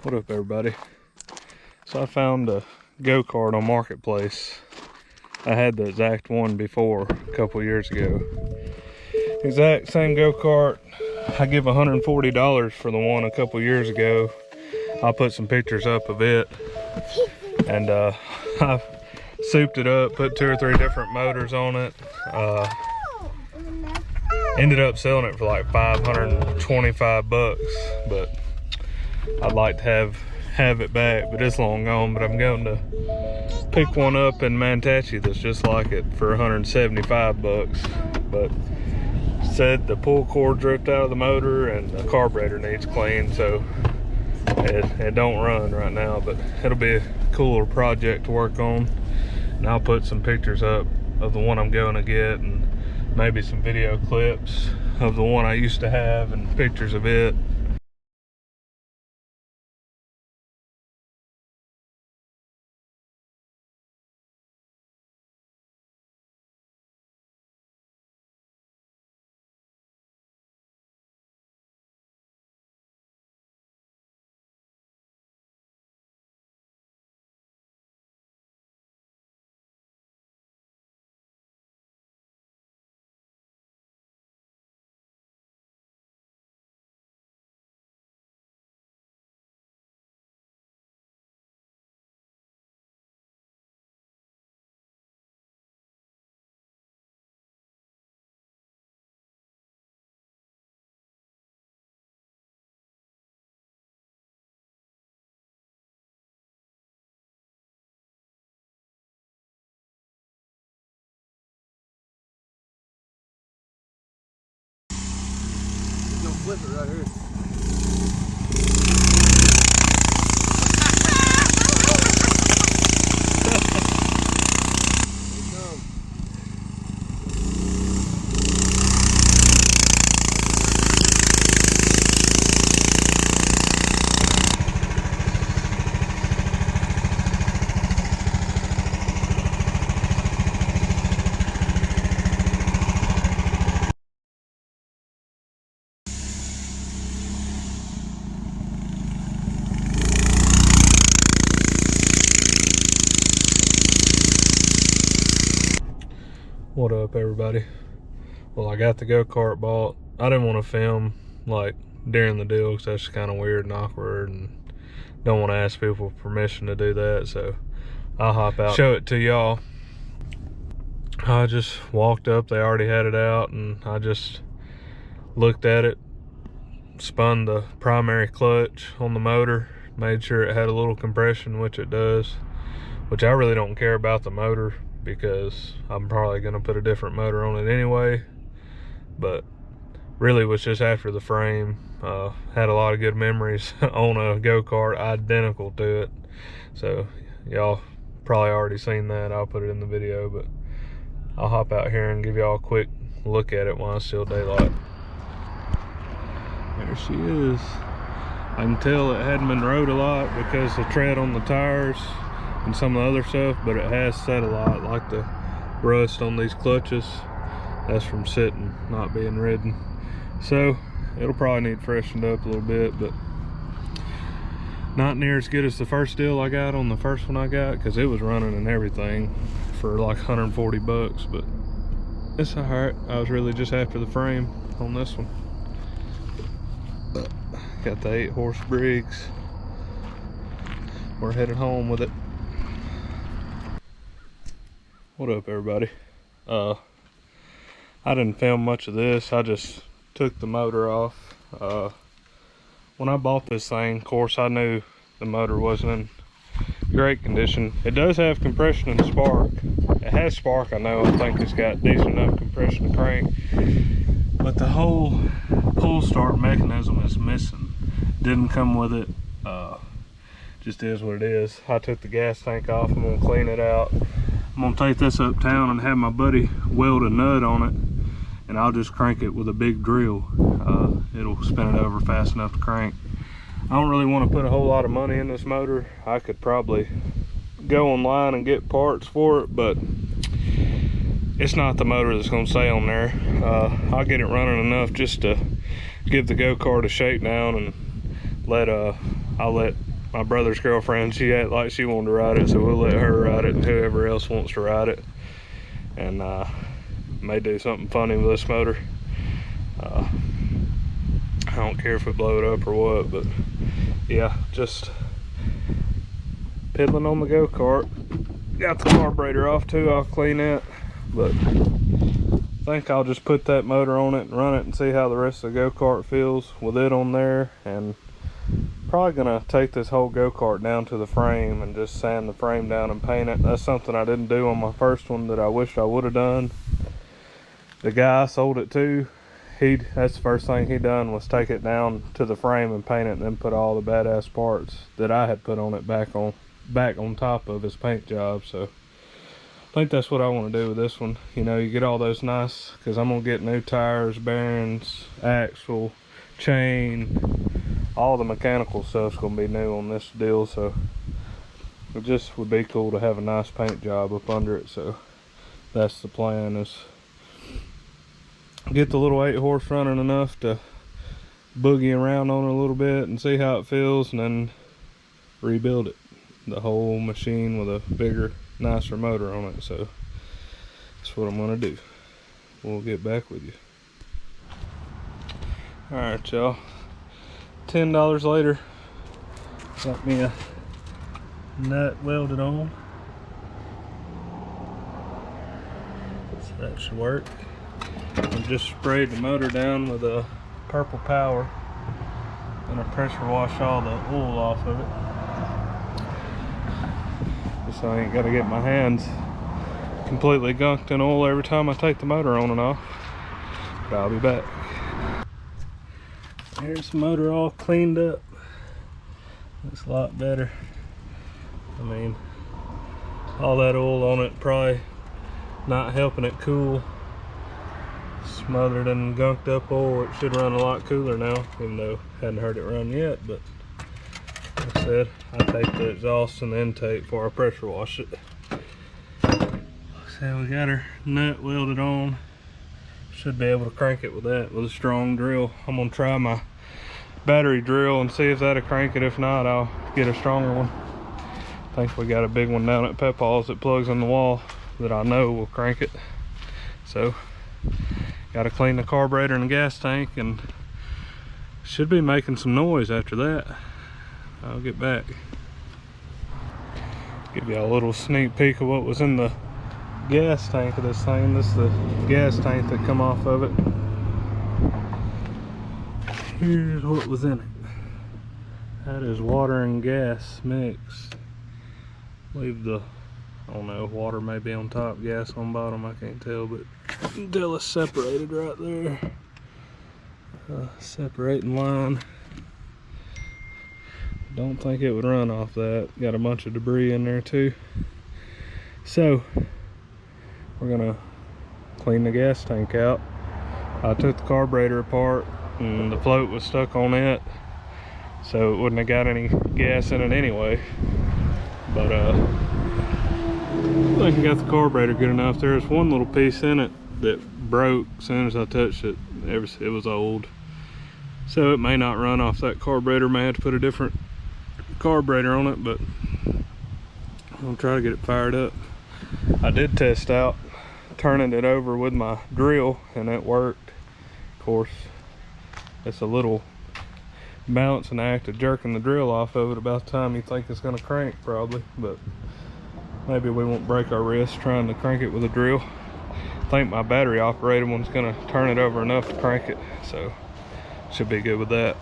What up, everybody? So I found a go-kart on Marketplace. I had the exact one before a couple years ago. Exact same go-kart. I give $140 for the one a couple years ago. I'll put some pictures up of it. And I souped it up, put 2 or 3 different motors on it. Ended up selling it for like 525 bucks, but I'd like to have it back, but it's long gone. But I'm going to pick one up in Manatee that's just like it for 175 bucks. But said the pull cord dripped out of the motor and the carburetor needs clean, so it don't run right now, but it'll be a cooler project to work on. And I'll put some pictures up of the one I'm going to get, and maybe some video clips of the one I used to have and pictures of it. Flip it right here. What up, everybody? Well, I got the go-kart bought. I didn't want to film like during the deal because that's kind of weird and awkward, and don't want to ask people permission to do that, so I'll hop out, show it to y'all. I just walked up, they already had it out, and I just looked at it, spun the primary clutch on the motor, made sure it had a little compression, which it does, which I really don't care about the motor because I'm probably going to put a different motor on it anyway. But really was just after the frame. Had a lot of good memories on a go-kart identical to it, so y'all probably already seen that. I'll put it in the video, but I'll hop out here and give y'all a quick look at it while it's still daylight. There she is. I can tell it hadn't been rode a lot because the tread on the tires and some of the other stuff, but it has set a lot, like the rust on these clutches. That's from sitting, not being ridden. So it'll probably need freshened up a little bit, but not near as good as the first deal I got on the first one I got, because it was running and everything for like 140 bucks, but it's all right. I was really just after the frame on this one. Got the 8-horse Briggs. We're headed home with it. What up, everybody? I didn't film much of this. I just took the motor off. When I bought this thing, of course, I knew the motor wasn't in great condition. It does have compression and spark. It has spark, I know. I think it's got decent enough compression to crank. But the whole pull start mechanism is missing. Didn't come with it. Just is what it is. I took the gas tank off. I'm gonna clean it out. I'm gonna take this uptown and have my buddy weld a nut on it, and I'll just crank it with a big drill. It'll spin it over fast enough to crank. I don't really want to put a whole lot of money in this motor. I could probably go online and get parts for it, but it's not the motor that's going to stay on there. I'll get it running enough just to give the go-kart a shakedown, and I'll let my brother's girlfriend, she acted like she wanted to ride it, so we'll let her ride it and whoever else wants to ride it. And may do something funny with this motor. I don't care if we blow it up or what, but yeah, just piddling on the go-kart. Got the carburetor off too, I'll clean it, but I think I'll just put that motor on it and run it and see how the rest of the go-kart feels with it on there. And probably gonna take this whole go-kart down to the frame and just sand the frame down and paint it. That's something I didn't do on my first one that I wish I would have done. The guy I sold it to, that's the first thing he done was take it down to the frame and paint it, and then put all the badass parts that I had put on it back on top of his paint job. So I think that's what I want to do with this one. You know, you get all those nice, because I'm gonna get new tires, bearings, axle, chain, all the mechanical stuff's gonna be new on this deal. So it just would be cool to have a nice paint job up under it. So that's the plan, is get the little 8-horse running enough to boogie around on it a little bit and see how it feels, and then rebuild it, the whole machine, with a bigger, nicer motor on it. So that's what I'm gonna do. We'll get back with you. All right, y'all, $10 later, got me a nut welded on, so that should work. I just sprayed the motor down with a purple power, and I pressure wash all the oil off of it, just so I ain't got to get my hands completely gunked in oil every time I take the motor on and off. But I'll be back. Here's the motor all cleaned up. Looks a lot better. I mean, all that oil on it probably not helping it cool. Smothered and gunked up oil. It should run a lot cooler now, even though I hadn't heard it run yet. But like I said, I take the exhaust and the intake before I pressure wash it. So we got our nut welded on. Should be able to crank it with that, with a strong drill. I'm gonna try my battery drill and see if that'll crank it. If not, I'll get a stronger one. I think we got a big one down at Pepaw's that plugs in the wall that I know will crank it. So got to clean the carburetor and the gas tank, and should be making some noise after that. I'll get back. Give you a little sneak peek of what was in the gas tank of this thing. This is the gas tank that come off of it. Here's what was in it. That is water and gas mixed. Leave the, I don't know, water may be on top, gas on bottom, I can't tell, but you can tell it's separated right there. Separating line. Don't think it would run off that. Got a bunch of debris in there too. So we're gonna clean the gas tank out. I took the carburetor apart and the float was stuck on it, so it wouldn't have got any gas in it anyway. But I think I got the carburetor good enough. There's one little piece in it that broke as soon as I touched it. It was old, so it may not run off that carburetor. May have to put a different carburetor on it, but I'll try to get it fired up. I did test out turning it over with my drill, and it worked. Of course, it's a little balancing act of jerking the drill off of it about the time you think it's going to crank, probably. But maybe we won't break our wrist trying to crank it with a drill. I think my battery operated one's going to turn it over enough to crank it, so should be good with that.